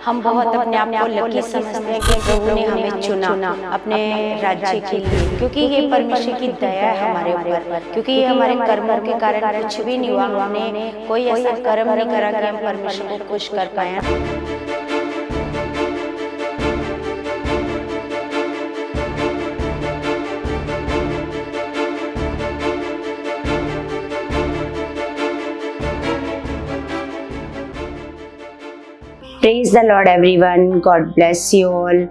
हम बहुत अपने आप को लकी समझते हैं कि प्रभु ने हमें चुना अपने राज्य के लिए, क्योंकि ये परमेश्वर की दया है हमारे ऊपर। क्योंकि ये हमारे कर्मों के कारण कुछ भी नहीं हुआ, हमने कोई ऐसा कर्म नहीं करा कि हम परमेश्वर को खुश कर पाए। Praise the Lord everyone, God bless you all.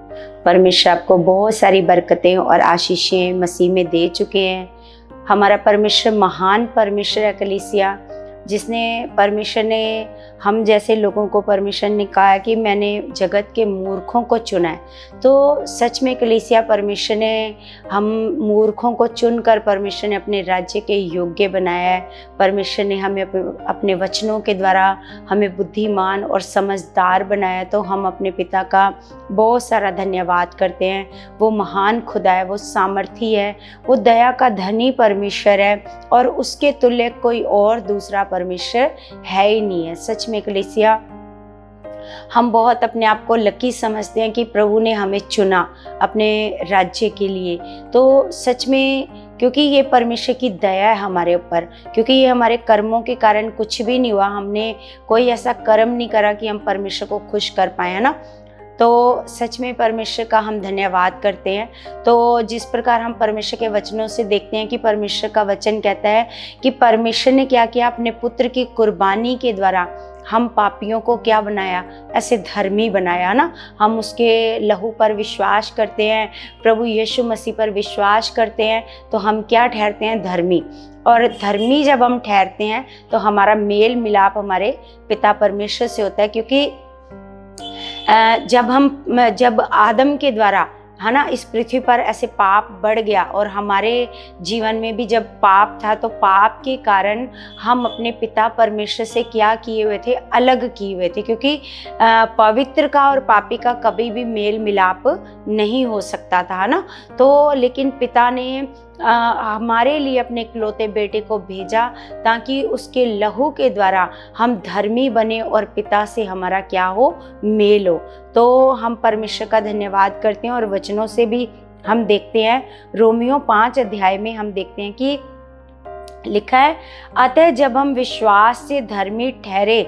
परमेश्वर आपको बहुत सारी बरकतें और आशीषें मसीह में दे चुके हैं। हमारा परमेश्वर महान परमेश्वर है कलीसिया, जिसने परमेश्वर ने हम जैसे लोगों को परमेश्वर ने कहा कि मैंने जगत के मूर्खों को चुना है। तो सच में कलीसिया परमेश्वर ने हम मूर्खों को चुनकर परमेश्वर ने अपने राज्य के योग्य बनाया है। परमेश्वर ने हमें अपने वचनों के द्वारा हमें बुद्धिमान और समझदार बनाया। तो हम अपने पिता का बहुत सारा धन्यवाद करते हैं। वो महान खुदा है, वो सामर्थी है, वो दया का धनी परमेश्वर है और उसके तुल्य कोई और दूसरा परमेश्वर है ही नहीं है। सच में कलीसिया हम बहुत अपने आप को लकी समझते हैं कि प्रभु ने हमें चुना अपने राज्य के लिए। तो सच में क्योंकि ये परमेश्वर की दया है हमारे ऊपर, क्योंकि ये हमारे कर्मों के कारण कुछ भी नहीं हुआ, हमने कोई ऐसा कर्म नहीं करा कि हम परमेश्वर को खुश कर पाए, है ना। तो सच में परमेश्वर का हम धन्यवाद करते हैं। तो जिस प्रकार हम परमेश्वर के वचनों से देखते हैं कि परमेश्वर का वचन कहता है कि परमेश्वर ने क्या किया, अपने पुत्र की कुर्बानी के द्वारा हम पापियों को क्या बनाया, ऐसे धर्मी बनाया ना। हम उसके लहू पर विश्वास करते हैं, प्रभु यीशु मसीह पर विश्वास करते हैं, तो हम क्या ठहरते हैं, धर्मी। और धर्मी जब हम ठहरते हैं तो हमारा मेल मिलाप हमारे पिता परमेश्वर से होता है। क्योंकि जब आदम के द्वारा, है ना, इस पृथ्वी पर ऐसे पाप बढ़ गया और हमारे जीवन में भी जब पाप था, तो पाप के कारण हम अपने पिता परमेश्वर से क्या किए हुए थे, अलग किए हुए थे। क्योंकि पवित्र का और पापी का कभी भी मेल मिलाप नहीं हो सकता था, है ना। तो लेकिन पिता ने हमारे लिए अपने इकलौते बेटे को भेजा ताकि उसके लहू के द्वारा हम धर्मी बने और पिता से हमारा क्या हो, मेल हो। तो हम परमेश्वर का धन्यवाद करते हैं और वचनों से भी हम देखते हैं। रोमियो 5 अध्याय में हम देखते हैं कि लिखा है, अतः जब हम विश्वास से धर्मी ठहरे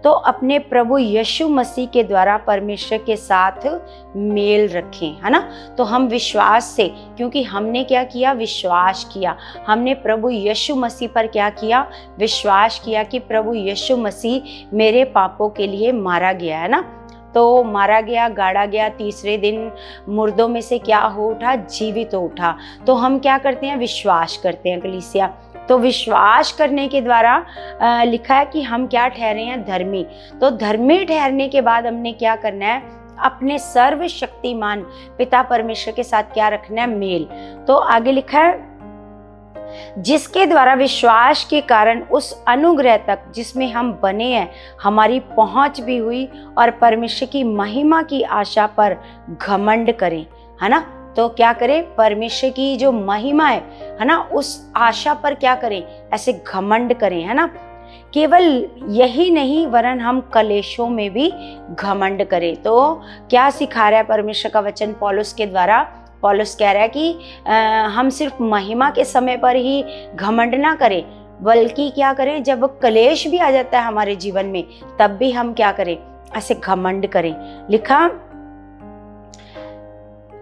तो अपने प्रभु यीशु मसीह के द्वारा परमेश्वर के साथ मेल रखें, है ना। तो हम विश्वास से, क्योंकि हमने क्या किया, विश्वास किया, हमने प्रभु यीशु मसीह पर क्या किया, विश्वास किया कि प्रभु यीशु मसीह मेरे पापों के लिए मारा गया, है ना। तो मारा गया, गाड़ा गया, तीसरे दिन मुर्दों में से क्या हो उठा, जीवित हो उठा। तो हम क्या करते हैं, विश्वास करते हैं कलीसिया। तो विश्वास करने के द्वारा लिखा है कि हम क्या ठहरे हैं, धर्मी। तो धर्मी ठहरने के बाद हमने क्या करना है, अपने सर्वशक्तिमान पिता परमेश्वर के साथ क्या रखना है, मेल। तो आगे लिखा है, जिसके द्वारा विश्वास के कारण उस अनुग्रह तक जिसमें हम बने हैं हमारी पहुंच भी हुई और परमेश्वर की महिमा की आशा पर घमंड करें, है ना। तो क्या करें, परमेश्वर की जो महिमा है ना, उस आशा पर क्या करें, ऐसे घमंड करें, है ना। केवल यही नहीं वरन हम कलेशों में भी घमंड करें। तो क्या सिखा रहा है परमेश्वर का वचन पौलुस के द्वारा, पौलुस कह रहा है कि हम सिर्फ महिमा के समय पर ही घमंड ना करें, बल्कि क्या करें, जब कलेश भी आ जाता है हमारे जीवन में तब भी हम क्या करें, ऐसे घमंड करें। लिखा,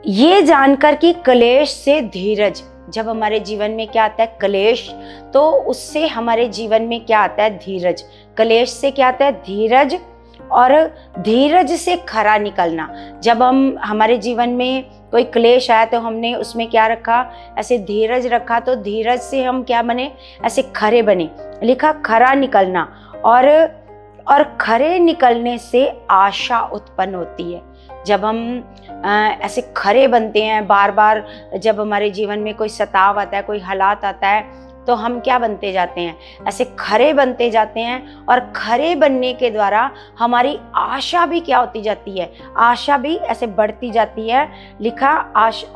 ये जानकर कि कलेश से धीरज, जब हमारे जीवन में क्या आता है, कलेश, तो उससे हमारे जीवन में क्या आता है, धीरज। कलेश से क्या आता है, धीरज, और धीरज से खरा निकलना। जब हमारे जीवन में कोई क्लेश आया तो हमने उसमें क्या रखा, ऐसे धीरज रखा, तो धीरज से हम क्या बने, ऐसे खरे बने। लिखा, खरा निकलना, और खरे निकलने से आशा उत्पन्न होती है। जब हम ऐसे खरे बनते हैं, बार बार जब हमारे जीवन में कोई सताव आता है, कोई हालात आता है, तो हम क्या बनते जाते हैं, ऐसे खरे बनते जाते हैं। और खरे बनने के द्वारा हमारी आशा भी क्या होती जाती है, आशा भी ऐसे बढ़ती जाती है। लिखा,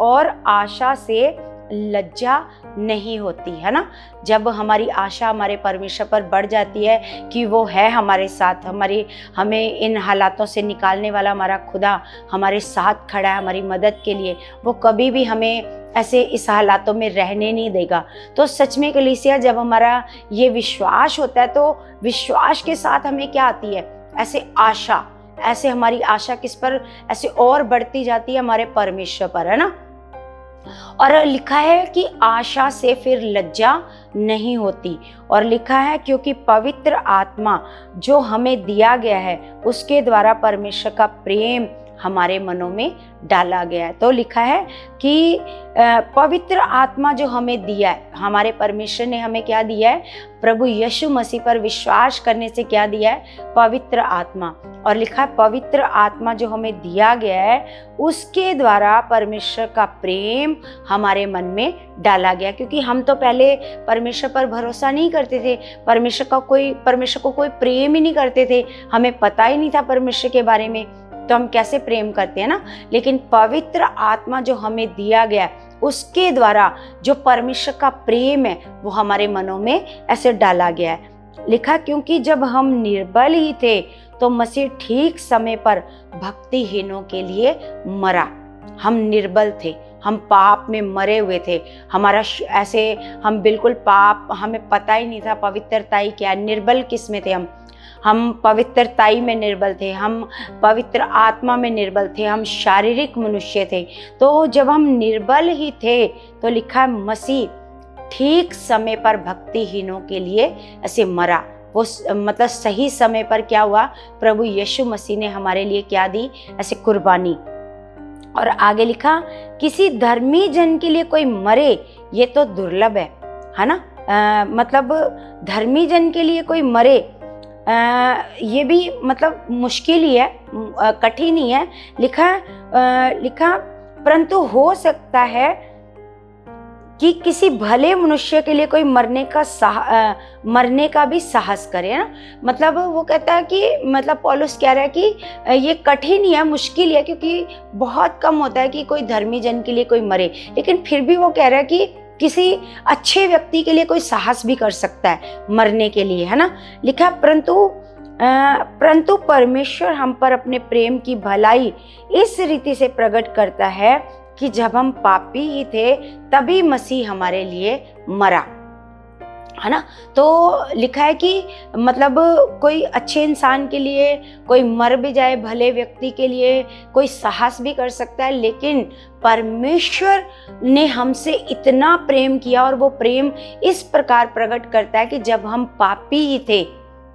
और आशा से लज्जा नहीं होती, है ना। जब हमारी आशा हमारे परमेश्वर पर बढ़ जाती है कि वो है हमारे साथ, हमें इन हालातों से निकालने वाला हमारा खुदा हमारे साथ खड़ा है हमारी मदद के लिए, वो कभी भी हमें ऐसे इस हालातों में रहने नहीं देगा। तो सच में कलीसिया, जब हमारा ये विश्वास होता है तो विश्वास के साथ हमें क्या आती है, ऐसे आशा, ऐसे हमारी आशा किस पर ऐसे और बढ़ती जाती है, हमारे परमेश्वर पर, है ना। और लिखा है कि आशा से फिर लज्जा नहीं होती, और लिखा है क्योंकि पवित्र आत्मा जो हमें दिया गया है उसके द्वारा परमेश्वर का प्रेम हमारे मनों में डाला गया है। तो लिखा है कि पवित्र आत्मा जो हमें दिया है, हमारे परमेश्वर ने हमें क्या दिया है, प्रभु यीशु मसीह पर विश्वास करने से क्या दिया है, पवित्र आत्मा। और लिखा है पवित्र आत्मा जो हमें दिया गया है उसके द्वारा परमेश्वर का प्रेम हमारे मन में डाला गया। क्योंकि हम तो पहले परमेश्वर पर भरोसा नहीं करते थे, परमेश्वर को कोई प्रेम ही नहीं करते थे, हमें पता ही नहीं था परमेश्वर के बारे में, तो हम कैसे प्रेम करते हैं ना। लेकिन पवित्र आत्मा जो हमें दिया गया उसके द्वारा जो परमेश्वर का प्रेम है वो हमारे मनों में ऐसे डाला गया है। लिखा क्योंकि जब हम निर्बल ही थे तो मसीह ठीक समय पर भक्तिहीनों के लिए मरा। हम निर्बल थे, हम पाप में मरे हुए थे, हमारा ऐसे हम बिल्कुल पाप, हमें पता ही नहीं था पवित्रता ही क्या, निर्बल किस में थे हम पवित्रताई में निर्बल थे, हम पवित्र आत्मा में निर्बल थे, हम शारीरिक मनुष्य थे। तो जब हम निर्बल ही थे तो लिखा है मसीह ठीक समय पर भक्तिहीनों के लिए ऐसे मरा। वो मतलब सही समय पर क्या हुआ, प्रभु यीशु मसीह ने हमारे लिए क्या दी, ऐसे कुर्बानी। और आगे लिखा किसी धर्मी जन के लिए कोई मरे ये तो दुर्लभ है ना। मतलब धर्मी जन के लिए कोई मरे ये भी मतलब मुश्किल ही है, कठिन ही है। लिखा परंतु हो सकता है कि किसी भले मनुष्य के लिए कोई मरने का भी साहस करे ना। मतलब वो कहता है कि मतलब पौलुस कह रहा है कि ये कठिन ही है, मुश्किल है, क्योंकि बहुत कम होता है कि कोई धर्मी जन के लिए कोई मरे, लेकिन फिर भी वो कह रहा है कि किसी अच्छे व्यक्ति के लिए कोई साहस भी कर सकता है मरने के लिए, है ना। लिखा परंतु परमेश्वर हम पर अपने प्रेम की भलाई इस रीति से प्रकट करता है कि जब हम पापी ही थे तभी मसीह हमारे लिए मरा, है ना। तो लिखा है कि मतलब कोई अच्छे इंसान के लिए कोई मर भी जाए, भले व्यक्ति के लिए कोई साहस भी कर सकता है, लेकिन परमेश्वर ने हमसे इतना प्रेम किया और वो प्रेम इस प्रकार प्रकट करता है कि जब हम पापी ही थे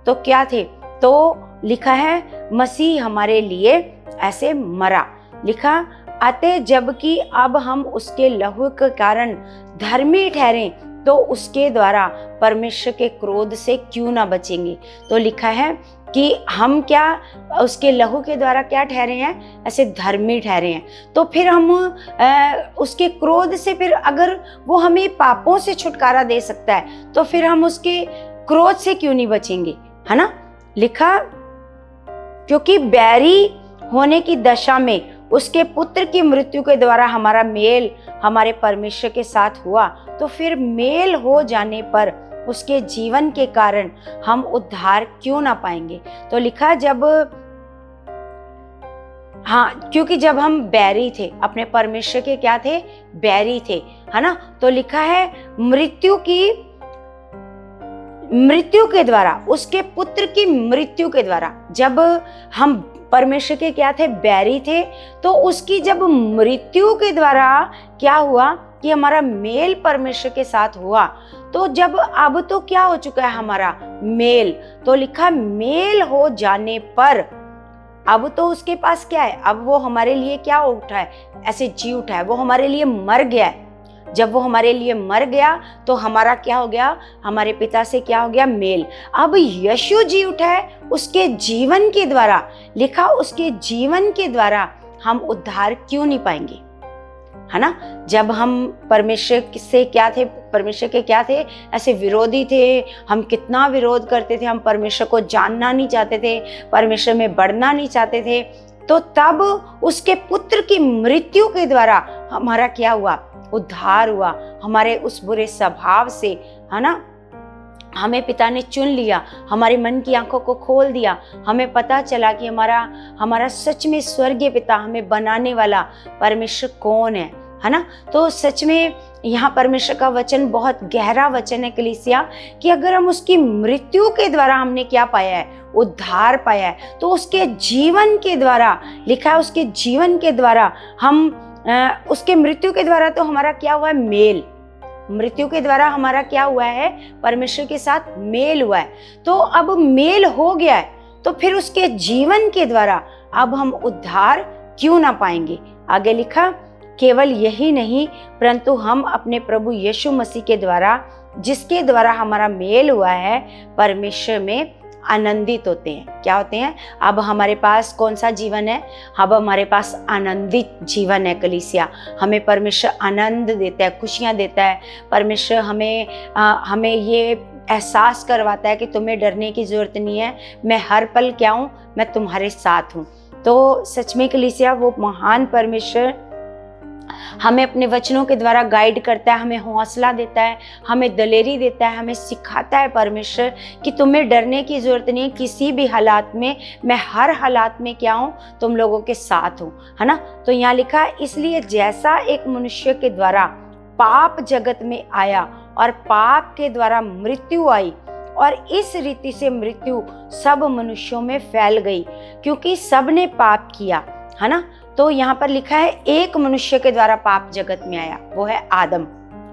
तो क्या थे, तो लिखा है मसीह हमारे लिए ऐसे मरा। लिखा अतः जबकि अब हम उसके लहू के कारण धर्मी ठहरे तो उसके द्वारा परमेश्वर के क्रोध से क्यों ना बचेंगे। तो लिखा है कि हम क्या उसके लहू के द्वारा क्या ठहरे हैं, ऐसे धर्मी ठहरे हैं। तो फिर हम उसके क्रोध से, फिर अगर वो हमें पापों से छुटकारा दे सकता है तो फिर हम उसके क्रोध से क्यों नहीं बचेंगे, है ना। लिखा क्योंकि बैरी होने की दशा में उसके पुत्र की मृत्यु के द्वारा हमारा मेल हमारे परमेश्वर के साथ हुआ, तो फिर मेल हो जाने पर उसके जीवन के कारण हम उद्धार क्यों ना पाएंगे। तो लिखा क्योंकि जब हम बैरी थे, अपने परमेश्वर के क्या थे, बैरी थे, है ना। तो लिखा है मृत्यु के द्वारा, उसके पुत्र की मृत्यु के द्वारा, जब हम परमेश्वर के क्या थे, बैरी थे, तो उसकी जब मृत्यु के द्वारा क्या हुआ कि हमारा मेल परमेश्वर के साथ हुआ। तो जब अब तो क्या हो चुका है हमारा मेल, तो लिखा मेल हो जाने पर अब तो उसके पास क्या है, अब वो हमारे लिए क्या उठा है, ऐसे जी उठा है, वो हमारे लिए मर गया है। जब वो हमारे लिए मर गया तो हमारा क्या हो गया, हमारे पिता से क्या हो गया, मेल। अब यीशु जी उठा है, उसके जीवन के द्वारा, लिखा उसके जीवन के द्वारा हम उद्धार क्यों नहीं पाएंगे, है ना। जब हम परमेश्वर से क्या थे, परमेश्वर के क्या थे, ऐसे विरोधी थे, हम कितना विरोध करते थे, हम परमेश्वर को जानना नहीं चाहते थे, परमेश्वर में बढ़ना नहीं चाहते थे, तो तब उसके पुत्र की मृत्यु के द्वारा हमारा क्या हुआ, उद्धार हुआ हमारे उस बुरे स्वभाव से, है ना। हमें पिता ने चुन लिया, हमारे मन की आंखों को खोल दिया, हमें पता चला कि हमारा सच में स्वर्गीय पिता, हमें बनाने वाला परमेश्वर कौन है ना। तो सच में यहाँ परमेश्वर का वचन बहुत गहरा वचन है कलीसिया, कि अगर हम उसकी मृत्यु के द्वारा हमने क्या पाया है, उद्धार पाया है, तो उसके जीवन के द्वारा, लिखा है उसके जीवन के द्वारा हम उसके मृत्यु के द्वारा तो हमारा क्या हुआ है, मेल। मृत्यु के द्वारा हमारा क्या हुआ है, परमेश्वर के साथ मेल हुआ है। तो अब मेल हो गया है, तो फिर उसके जीवन के द्वारा अब हम उद्धार क्यों ना पाएंगे। आगे लिखा, केवल यही नहीं परंतु हम अपने प्रभु यीशु मसीह के द्वारा, जिसके द्वारा हमारा मेल हुआ है, परमेश्वर में आनंदित होते हैं। क्या होते हैं, अब हमारे पास कौन सा जीवन है, अब हमारे पास आनंदित जीवन है कलीसिया। हमें परमेश्वर आनंद देता है, खुशियाँ देता है। परमेश्वर हमें ये एहसास करवाता है कि तुम्हें डरने की जरूरत नहीं है, मैं हर पल क्या हूँ, मैं तुम्हारे साथ हूँ। तो सच में कलीसिया वो महान परमेश्वर हमें अपने वचनों के द्वारा गाइड करता है, हमें हौसला देता है, हमें दलेरी देता है, हमें सिखाता है परमेश्वर कि तुम्हें डरने की जरूरत नहीं है किसी भी हालात में, मैं हर हालात में क्या हूँ, तुम लोगों के साथ हूँ, है ना। तो यहाँ लिखा है, इसलिए जैसा एक मनुष्य के द्वारा पाप जगत में आया और पाप के द्वारा मृत्यु आई, और इस रीति से मृत्यु सब मनुष्यों में फैल गई, क्योंकि सब ने पाप किया, है ना। तो यहाँ पर लिखा है एक मनुष्य के द्वारा पाप जगत में आया, वो है आदम,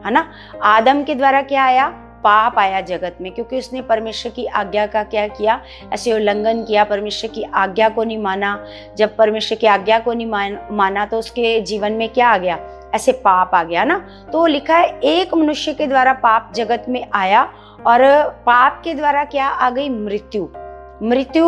है ना। आदम के द्वारा क्या आया, पाप आया जगत में, क्योंकि उसने परमेश्वर की आज्ञा का क्या किया, ऐसे उल्लंघन किया, परमेश्वर की आज्ञा को नहीं माना। जब परमेश्वर की आज्ञा को नहीं माना तो उसके जीवन में क्या आ गया, ऐसे पाप आ गया ना। तो लिखा है एक मनुष्य के द्वारा पाप जगत में आया, और पाप के द्वारा क्या आ गई, मृत्यु।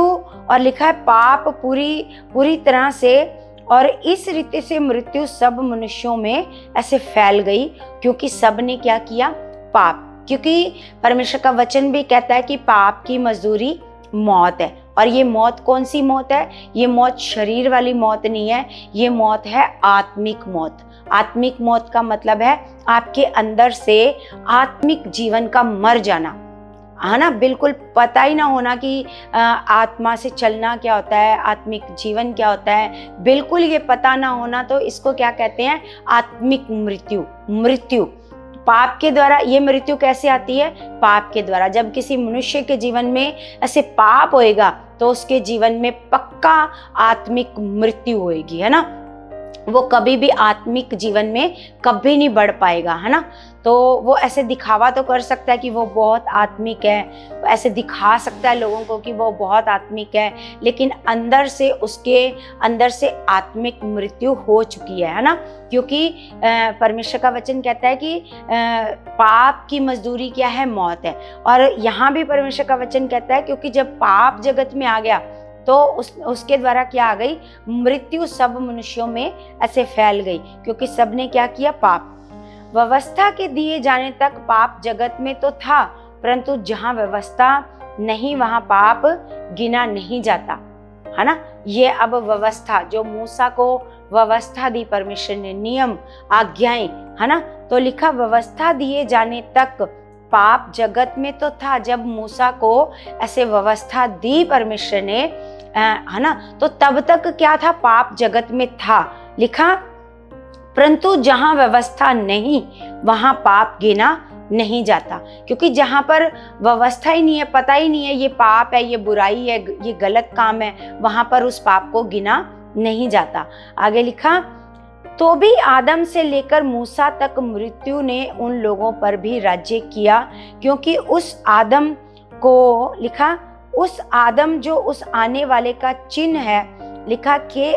और लिखा है पाप पूरी तरह से, और इस रीति से मृत्यु सब मनुष्यों में ऐसे फैल गई, क्योंकि सब ने क्या किया, पाप। क्योंकि परमेश्वर का वचन भी कहता है कि पाप की मजदूरी मौत है। और ये मौत कौन सी मौत है, ये मौत शरीर वाली मौत नहीं है, ये मौत है आत्मिक मौत। आत्मिक मौत का मतलब है आपके अंदर से आत्मिक जीवन का मर जाना, है ना। बिल्कुल पता ही ना होना कि आत्मा से चलना क्या होता है, आत्मिक जीवन क्या होता है, बिल्कुल ये पता ना होना, तो इसको क्या कहते हैं, आत्मिक मृत्यु। पाप के द्वारा ये मृत्यु कैसे आती है, पाप के द्वारा। जब किसी मनुष्य के जीवन में ऐसे पाप होएगा तो उसके जीवन में पक्का आत्मिक मृत्यु होएगी, है ना। वो कभी भी आत्मिक जीवन में कभी नहीं बढ़ पाएगा, है ना। तो वो ऐसे दिखावा तो कर सकता है कि वो बहुत आत्मिक है, ऐसे दिखा सकता है लोगों को कि वो बहुत आत्मिक है, लेकिन अंदर से उसके अंदर से आत्मिक मृत्यु हो चुकी है ना। क्योंकि परमेश्वर का वचन कहता है कि पाप की मजदूरी क्या है, मौत है। और यहाँ भी परमेश्वर का वचन कहता है क्योंकि जब पाप जगत में आ गया तो उसके द्वारा क्या आ गई, मृत्यु सब मनुष्यों में ऐसे फैल गई, क्योंकि सबने क्या किया, पाप। व्यवस्था के दिए जाने तक पाप जगत में तो था, परंतु जहाँ व्यवस्था नहीं वहाँ पाप गिना नहीं जाता, है ना। ये अब व्यवस्था, जो मूसा को व्यवस्था दी परमेश्वर ने, नियम आज्ञाएं, है ना। तो लिखा व्यवस्था दिए जाने तक पाप जगत में तो था। जब मूसा को ऐसे व्यवस्था दी परमेश्वर ने, है ना, तो तब तक क्या था, पाप जगत में था। लिखा परंतु जहां व्यवस्था नहीं वहां पाप गिना नहीं जाता, क्योंकि जहां पर व्यवस्था ही नहीं है, पता ही नहीं है ये पाप है, ये बुराई है, ये गलत काम है, वहां पर उस पाप को गिना नहीं जाता। आगे लिखा, तो भी आदम से लेकर मूसा तक मृत्यु ने उन लोगों पर भी राज्य किया, क्योंकि उस आदम को, लिखा उस आदम जो उस आने वाले का चिन्ह है, लिखा कि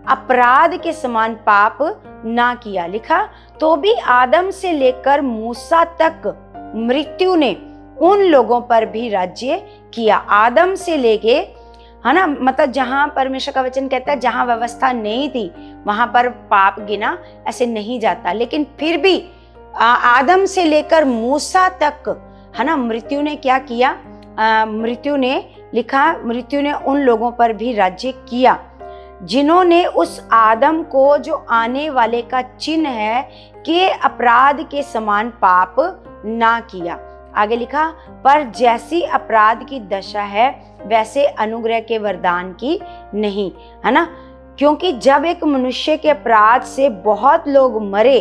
अपराध के समान पाप ना किया। लिखा तो भी आदम से लेकर मूसा तक मृत्यु ने उन लोगों पर भी राज्य किया। आदम से लेके, है ना, मतलब जहां परमेश्वर का वचन कहता है जहां व्यवस्था नहीं थी वहां पर पाप गिना ऐसे नहीं जाता, लेकिन फिर भी आदम से लेकर मूसा तक, है ना, मृत्यु ने क्या किया, मृत्यु ने, लिखा मृत्यु ने उन लोगों पर भी राज्य किया जिन्होंने उस आदम को जो आने वाले का चिन्ह है के अपराध के समान पाप ना किया। आगे लिखा, पर जैसी अपराध की दशा है वैसे अनुग्रह के वरदान की नहीं, है ना। क्योंकि जब एक मनुष्य के अपराध से बहुत लोग मरे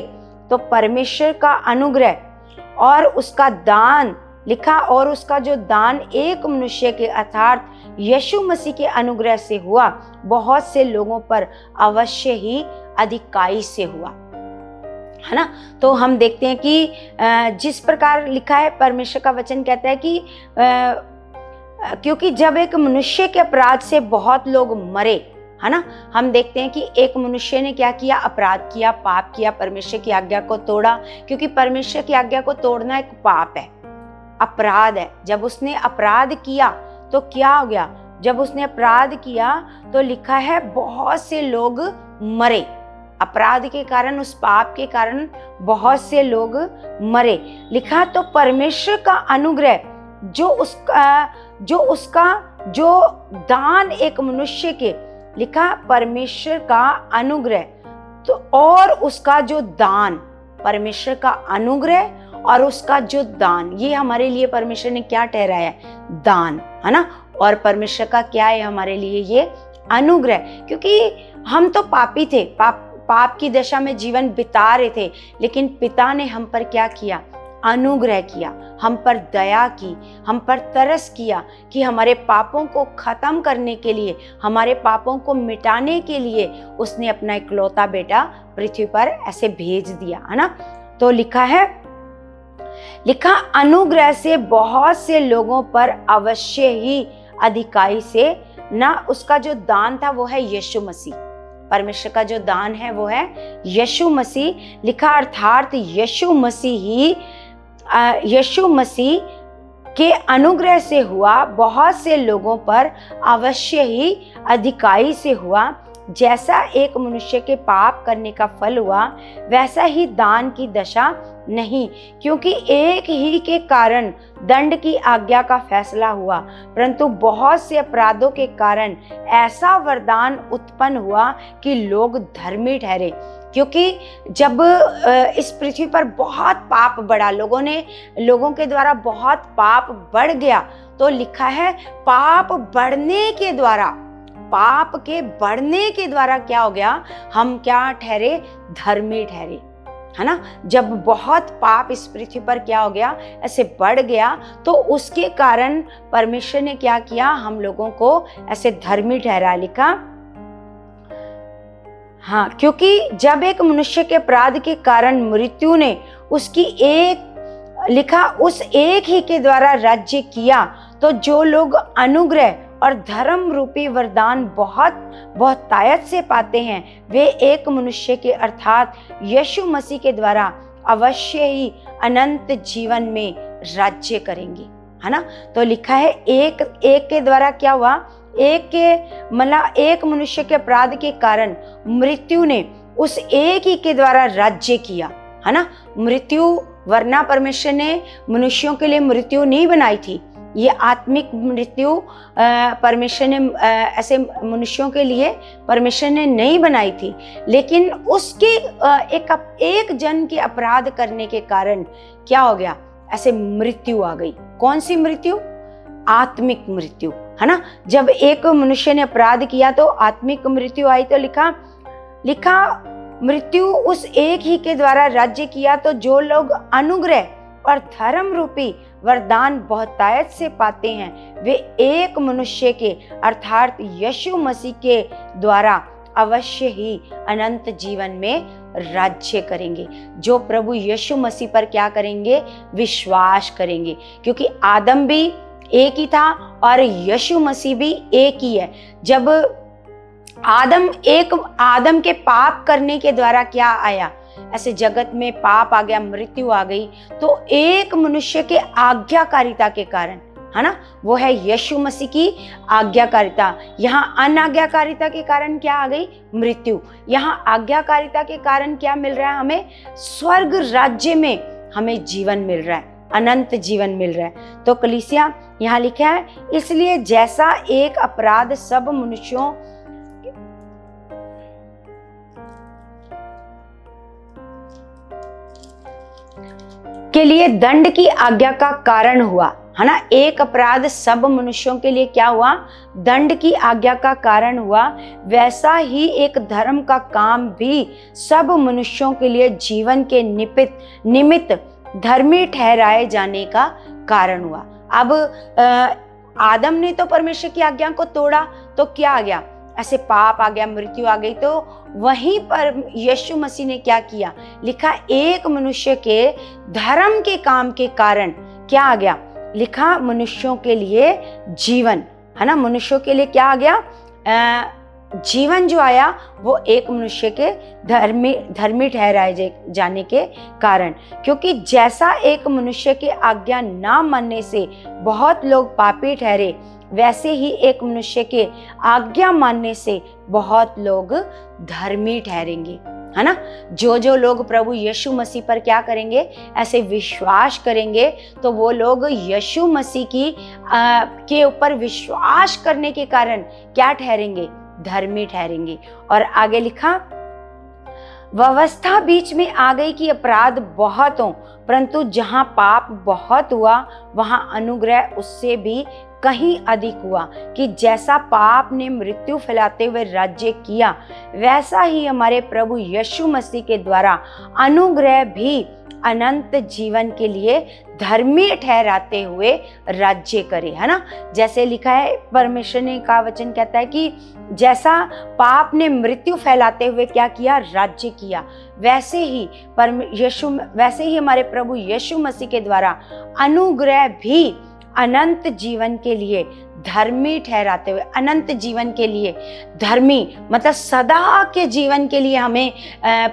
तो परमेश्वर का अनुग्रह और उसका दान लिखा, और उसका जो दान एक मनुष्य के अर्थात यीशु मसीह के अनुग्रह से हुआ, बहुत से लोगों पर अवश्य ही अधिकाई से हुआ, है ना। तो हम देखते हैं कि जिस प्रकार लिखा है, परमेश्वर का वचन कहता है कि क्योंकि जब एक मनुष्य के अपराध से बहुत लोग मरे, है ना। हम देखते हैं कि एक मनुष्य ने क्या किया, अपराध किया, पाप किया, परमेश्वर की आज्ञा को तोड़ा, क्योंकि परमेश्वर की आज्ञा को तोड़ना एक पाप है, अपराध है। जब उसने अपराध किया तो क्या हो गया, जब उसने अपराध किया तो लिखा है बहुत से लोग मरे, अपराध के कारण, उस पाप के कारण बहुत से लोग मरे। लिखा, तो परमेश्वर का अनुग्रह जो दान एक मनुष्य के, लिखा परमेश्वर का अनुग्रह तो और उसका जो दान, परमेश्वर का अनुग्रह और उसका जो दान, ये हमारे लिए परमेश्वर ने क्या ठहराया है, दान, है ना। और परमेश्वर का क्या है हमारे लिए, ये अनुग्रह। क्योंकि हम तो पापी थे, पाप की दशा में जीवन बिता रहे थे, लेकिन पिता ने हम पर क्या किया, अनुग्रह किया, हम पर दया की, हम पर तरस किया कि हमारे पापों को खत्म करने के लिए, हमारे पापों को मिटाने के लिए उसने अपना इकलौता बेटा पृथ्वी पर ऐसे भेज दिया, है ना। तो लिखा है, लिखा अनुग्रह से बहुत से लोगों पर अवश्य ही अधिकाई से ना, उसका जो दान था वो है यीशु मसीह, परमेश्वर का जो दान है वो है यीशु मसीह। लिखा अर्थात यीशु मसीह के अनुग्रह से हुआ, बहुत से लोगों पर अवश्य ही अधिकाई से हुआ। जैसा एक मनुष्य के पाप करने का फल हुआ, वैसा ही दान की दशा नहीं, क्योंकि एक ही के कारण दंड की आज्ञा का फैसला हुआ, परंतु बहुत से अपराधों के कारण ऐसा वरदान उत्पन्न हुआ कि लोग धर्मी ठहरे। क्योंकि जब इस पृथ्वी पर बहुत पाप बढ़ा, लोगों के द्वारा बहुत पाप बढ़ गया, तो लिखा है पाप के बढ़ने के द्वारा क्या हो गया, हम क्या ठहरे, धर्मी ठहरे, है ना। जब बहुत पाप इस पृथ्वी पर क्या हो गया, ऐसे बढ़ गया, तो उसके कारण परमेश्वर ने क्या किया, हम लोगों को ऐसे धर्मी ठहरा। लिखा, हाँ, क्योंकि जब एक मनुष्य के अपराध के कारण मृत्यु ने उसकी उस एक ही के द्वारा राज्य किया, तो जो लोग अनुग्रह और धर्म रूपी वरदान बहुत बहुतायत से पाते हैं, वे एक मनुष्य के अर्थात यीशु मसीह के द्वारा अवश्य ही अनंत जीवन में राज्य करेंगे, है ना। तो लिखा है एक के द्वारा क्या हुआ, एक मनुष्य के अपराध के कारण मृत्यु ने उस एक ही के द्वारा राज्य किया, है ना। मृत्यु, वरना परमेश्वर ने मनुष्यों के लिए मृत्यु नहीं बनाई थी, ये आत्मिक मृत्यु परमेश्वर ने ऐसे मनुष्यों के लिए परमेश्वर ने नहीं बनाई थी, लेकिन उसके एक जन के अपराध करने के कारण क्या हो गया, ऐसे मृत्यु आ गई। कौन सी मृत्यु, आत्मिक मृत्यु, है ना। जब एक मनुष्य ने अपराध किया तो आत्मिक मृत्यु आई। तो लिखा मृत्यु उस एक ही के द्वारा राज्य किया, तो जो लोग अनुग्रह और धर्म रूपी वरदान बहुतायत से पाते हैं, वे एक मनुष्य के अर्थात यीशु मसीह के द्वारा अवश्य ही अनंत जीवन में राज्य करेंगे। जो प्रभु यीशु मसीह पर क्या करेंगे, विश्वास करेंगे, क्योंकि आदम भी एक ही था और यीशु मसीह भी एक ही है। जब आदम के पाप करने के द्वारा क्या आया, ऐसे जगत में पाप आ गया, मृत्यु आ गई, तो एक मनुष्य के आज्ञाकारिता के कारण, है ना, वो है यीशु मसीह की आज्ञाकारिता। यहाँ अनाज्ञाकारिता के कारण क्या आ गई, मृत्यु। यहाँ आज्ञाकारिता के कारण क्या मिल रहा है हमें, स्वर्ग राज्य में हमें जीवन मिल रहा है, अनंत जीवन मिल रहा है। तो कलीसिया यहाँ लिखा है, इसलिए जैसा एक अपराध सब मनुष्यों के लिए दंड की आज्ञा का कारण हुआ, है ना। एक अपराध सब मनुष्यों के लिए क्या हुआ, दंड की आज्ञा का कारण हुआ, वैसा ही एक धर्म का काम भी सब मनुष्यों के लिए जीवन के निमित्त धर्मी ठहराए जाने का कारण हुआ। अब आदम ने तो परमेश्वर की आज्ञा को तोड़ा, तो क्या आ गया, ऐसे पाप आ गया, मृत्यु आ गई। तो वहीं पर यीशु मसीह ने क्या किया, लिखा एक मनुष्य के धर्म के काम के कारण क्या आ गया, लिखा मनुष्यों के लिए जीवन, है ना। मनुष्यों के लिए क्या आ गया, जीवन जो आया वो एक मनुष्य के धर्मी ठहराए जाने के कारण। क्योंकि जैसा एक मनुष्य की आज्ञा ना मानने से बहुत लोग पापी ठहरे, वैसे ही एक मनुष्य के आज्ञा मानने से बहुत लोग धर्मी ठहरेंगे, है ना। जो लोग प्रभु यीशु मसीह पर क्या करेंगे, ऐसे विश्वास करेंगे, तो वो लोग यीशु मसीह के ऊपर विश्वास करने के कारण क्या ठहरेंगे, धर्मी ठहरेंगे। और आगे लिखा, व्यवस्था बीच में आ गई कि अपराध बहुत हो, परंतु जहां पाप बहुत हुआ वहां अनुग्रह उससे भी कहीं अधिक हुआ, कि जैसा पाप ने मृत्यु फैलाते हुए राज्य किया, वैसा ही हमारे प्रभु यीशु मसीह के द्वारा अनुग्रह भी अनंत जीवन के लिए धर्मी ठहराते हुए राज्य करे, है ना। जैसे लिखा है, परमेश्वर ने का वचन कहता है कि जैसा पाप ने मृत्यु फैलाते हुए क्या किया, राज्य किया, वैसे ही हमारे प्रभु यीशु मसीह के द्वारा अनुग्रह भी अनंत जीवन के लिए धर्मी ठहराते हुए, अनंत जीवन के लिए धर्मी मतलब सदा के जीवन के लिए हमें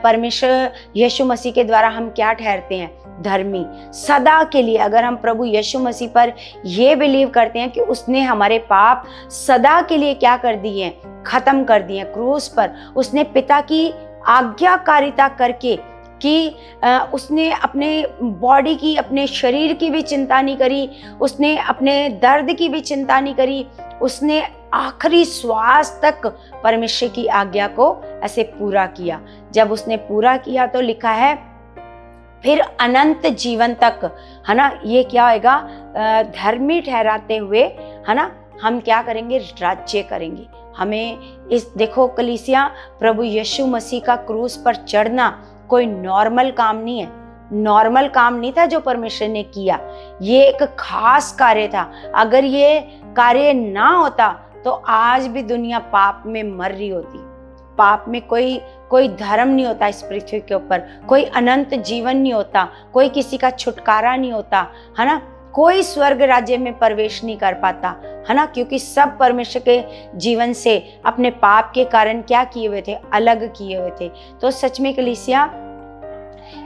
परमेश्वर यीशु मसीह के द्वारा हम क्या ठहरते हैं, धर्मी सदा के लिए। अगर हम प्रभु यीशु मसीह पर ये बिलीव करते हैं कि उसने हमारे पाप सदा के लिए क्या कर दिए, खत्म कर दिए क्रूस पर, उसने पिता की आज्ञाकारिता करके कि उसने अपने बॉडी की, अपने शरीर की भी चिंता नहीं करी, उसने अपने दर्द की भी चिंता नहीं करी, उसने आखिरी श्वास तक परमेश्वर की आज्ञा को ऐसे पूरा किया। जब उसने पूरा किया तो लिखा है फिर अनंत जीवन तक, है ना, ये क्या होएगा, धर्मी ठहराते हुए, है ना, हम क्या करेंगे, राज्य करेंगे। हमें इस देखो कलीसिया, प्रभु यीशु मसीह का क्रूस पर चढ़ना कोई नॉर्मल काम नहीं है, नॉर्मल काम नहीं था जो परमेश्वर ने किया, ये एक खास कार्य था। अगर ये कार्य ना होता तो आज भी दुनिया पाप में मर रही होती। पाप में कोई धर्म नहीं होता इस पृथ्वी के ऊपर, कोई अनंत जीवन नहीं होता, कोई किसी का छुटकारा नहीं होता, है ना, कोई स्वर्ग राज्य में प्रवेश नहीं कर पाता, है ना, क्योंकि सब परमेश्वर के जीवन से अपने पाप के कारण क्या किए हुए थे, अलग किए हुए थे। तो सच में कलीसिया,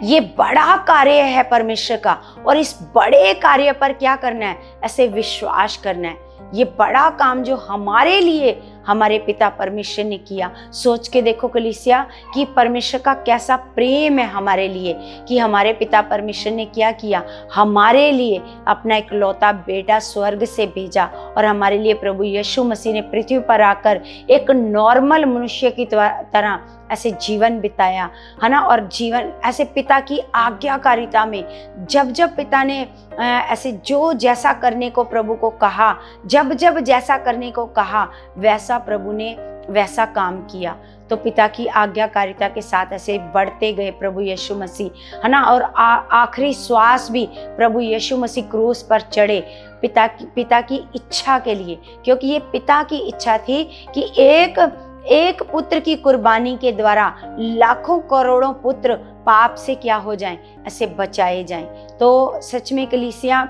ये बड़ा कार्य है परमेश्वर का, और इस बड़े कार्य पर क्या करना है, ऐसे विश्वास करना है। ये बड़ा काम जो हमारे लिए हमारे पिता परमेश्वर ने किया, सोच के देखो कलीसिया कि परमेश्वर का कैसा प्रेम है हमारे लिए, कि हमारे पिता परमेश्वर ने क्या किया, हमारे लिए अपना इकलौता बेटा स्वर्ग से भेजा, और हमारे लिए प्रभु यीशु मसीह ने पृथ्वी पर आकर एक नॉर्मल मनुष्य की तरह ऐसे जीवन बिताया, है ना। और जीवन ऐसे पिता की आज्ञाकारिता में, जब जब पिता ने ऐसे जो जैसा करने को प्रभु को कहा, जब जब जैसा करने को कहा, वैसा प्रभु ने वैसा काम किया। तो पिता की आज्ञाकारिता के साथ ऐसे बढ़ते गए प्रभु यीशु मसीह, है ना। और आखिरी श्वास भी प्रभु यीशु मसीह क्रूस पर चढ़े पिता की इच्छा के लिए, क्योंकि ये पिता की इच्छा थी कि एक पुत्र की कुर्बानी के द्वारा लाखों करोड़ों पुत्र पाप से क्या हो जाएं, ऐसे बचाए जाएं। तो सच में कलीसिया,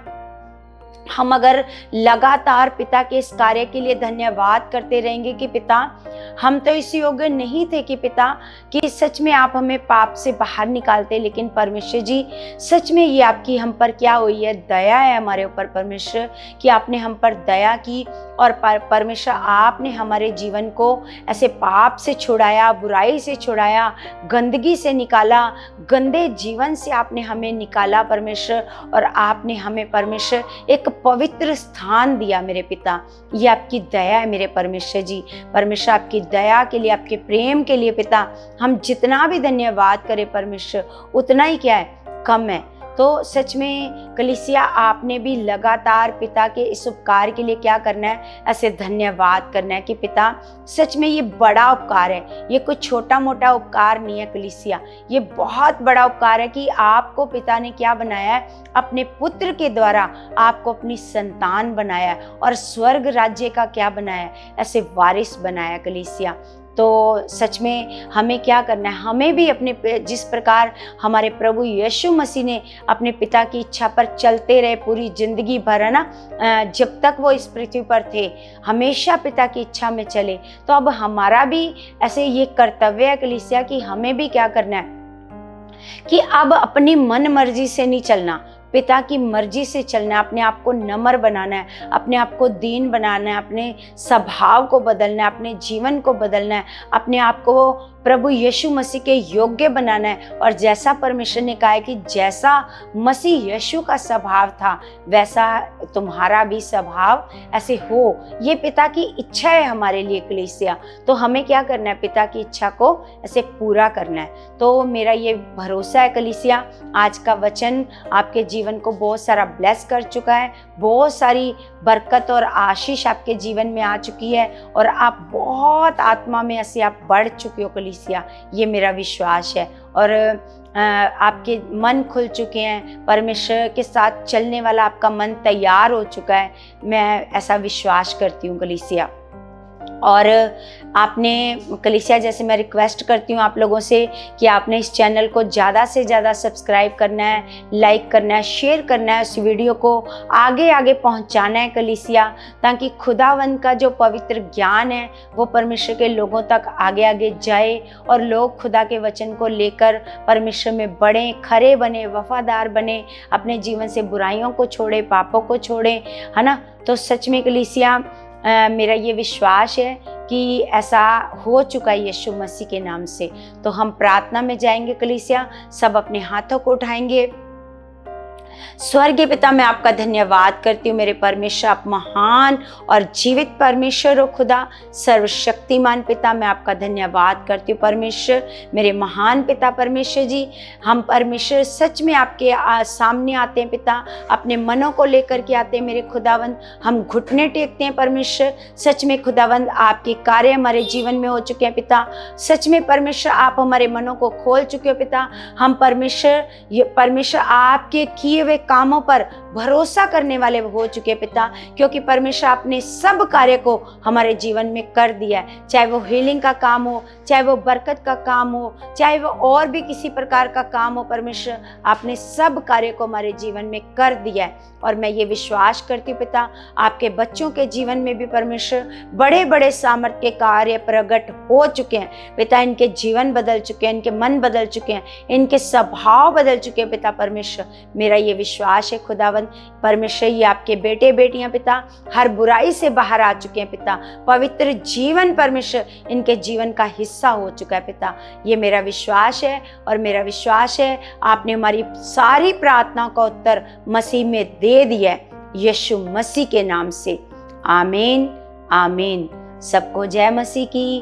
हम अगर लगातार पिता के इस कार्य के लिए धन्यवाद करते रहेंगे कि पिता, हम तो इस योग्य नहीं थे कि पिता, कि सच में आप हमें पाप से बाहर निकालते, लेकिन परमेश्वर जी सच में ये आपकी हम पर क्या हुई है, दया है हमारे ऊपर परमेश्वर, कि आपने हम पर दया की, और परमेश्वर आपने हमारे जीवन को ऐसे पाप से छुड़ाया, बुराई से छुड़ाया, गंदगी से निकाला, गंदे जीवन से आपने हमें निकाला परमेश्वर, और आपने हमें परमेश्वर एक पवित्र स्थान दिया मेरे पिता। ये आपकी दया है मेरे परमेश्वर जी। परमेश्वर आपकी दया के लिए, आपके प्रेम के लिए पिता, हम जितना भी धन्यवाद करें परमेश्वर, उतना ही क्या है, कम है। तो सच में कलीसिया, आपने भी लगातार पिता के इस उपकार के लिए क्या करना है, ऐसे धन्यवाद करना है कि पिता सच में ये बड़ा उपकार है, ये कोई छोटा मोटा उपकार नहीं है कलीसिया, ये बहुत बड़ा उपकार है कि आपको पिता ने क्या बनाया है, अपने पुत्र के द्वारा आपको अपनी संतान बनाया है और स्वर्ग राज्य का क्या बनाया है, ऐसे वारिस बनाया कलीसिया। तो सच में हमें क्या करना है, हमें भी अपने जिस प्रकार हमारे प्रभु यीशु मसीह ने अपने पिता की इच्छा पर चलते रहे पूरी जिंदगी भर, है ना, जब तक वो इस पृथ्वी पर थे हमेशा पिता की इच्छा में चले। तो अब हमारा भी ऐसे ये कर्तव्य है कलीसिया कि हमें भी क्या करना है कि अब अपनी मन मर्जी से नहीं चलना, पिता की मर्जी से चलना है, अपने आप को नम्र बनाना है, अपने आप को दीन बनाना है, अपने स्वभाव को बदलना है, अपने जीवन को बदलना है, अपने आप को प्रभु यीशु मसीह के योग्य बनाना है। और जैसा परमेश्वर ने कहा है कि जैसा मसीह यीशु का स्वभाव था वैसा तुम्हारा भी स्वभाव ऐसे हो, ये पिता की इच्छा है हमारे लिए कलीसिया। तो हमें क्या करना है, पिता की इच्छा को ऐसे पूरा करना है। तो मेरा ये भरोसा है कलीसिया, आज का वचन आपके जीवन को बहुत सारा ब्लेस कर चुका है, बहुत सारी बरकत और आशीष आपके जीवन में आ चुकी है और आप बहुत आत्मा में ऐसे आप बढ़ चुके हो कलीसिया, ये मेरा विश्वास है। और आपके मन खुल चुके हैं, परमेश्वर के साथ चलने वाला आपका मन तैयार हो चुका है, मैं ऐसा विश्वास करती हूँ कलीसिया। और आपने कलीसिया, जैसे मैं रिक्वेस्ट करती हूँ आप लोगों से कि आपने इस चैनल को ज़्यादा से ज़्यादा सब्सक्राइब करना है, लाइक करना है, शेयर करना है, उस वीडियो को आगे आगे पहुँचाना है कलीसिया, ताकि खुदावंद का जो पवित्र ज्ञान है वो परमेश्वर के लोगों तक आगे आगे जाए और लोग खुदा के वचन को लेकर परमेश्वर में बढ़ें, खरे बने, वफादार बने, अपने जीवन से बुराइयों को छोड़े, पापों को छोड़ें, है ना। तो सच में कलीसिया, मेरा ये विश्वास है कि ऐसा हो चुका है यीशु मसीह के नाम से। तो हम प्रार्थना में जाएंगे कलीसिया, सब अपने हाथों को उठाएंगे। स्वर्गीय पिता, मैं आपका धन्यवाद करती हूँ मेरे परमेश्वर, आप महान और जीवित परमेश्वर हो खुदा, सर्वशक्तिमान पिता, मैं आपका धन्यवाद करती हूँ परमेश्वर, मेरे महान पिता परमेश्वर जी। हम परमेश्वर सच में आपके सामने आते हैं पिता, अपने मनों को लेकर के आते हैं मेरे खुदावंद, हम घुटने टेकते हैं परमेश्वर। सच में खुदावंद आपके कार्य हमारे जीवन में हो चुके हैं पिता, सच में परमेश्वर आप हमारे मनों को खोल चुके हो पिता। हम परमेश्वर आपके किए हुए कामों पर भरोसा करने वाले हो चुके हैं पिता, क्योंकि परमेश्वर आपने सब कार्य को हमारे जीवन में कर दिया है, चाहे वो हीलिंग का काम हो, चाहे वो बरकत का काम हो, चाहे वो और भी किसी प्रकार का काम हो, परमेश्वर आपने सब कार्य को हमारे जीवन में कर दिया है। और मैं ये विश्वास करती हूँ पिता, आपके बच्चों के जीवन में भी परमेश्वर बड़े बड़े सामर्थ्य के कार्य प्रकट हो चुके हैं पिता, इनके जीवन बदल चुके हैं, इनके मन बदल चुके हैं, इनके स्वभाव बदल चुके हैं पिता परमेश्वर। मेरा ये विश्वास है खुदावंद परमेश्वर, ये आपके बेटे बेटियां पिता हर बुराई से बाहर आ चुके हैं पिता, पवित्र जीवन परमेश्वर इनके जीवन का हिस्सा हो चुका है पिता, ये मेरा विश्वास है। और मेरा विश्वास है आपने हमारी सारी प्रार्थना का उत्तर मसीह में दे दिया है, यीशु मसीह के नाम से, आमीन आमीन। सबको जय मसीह की।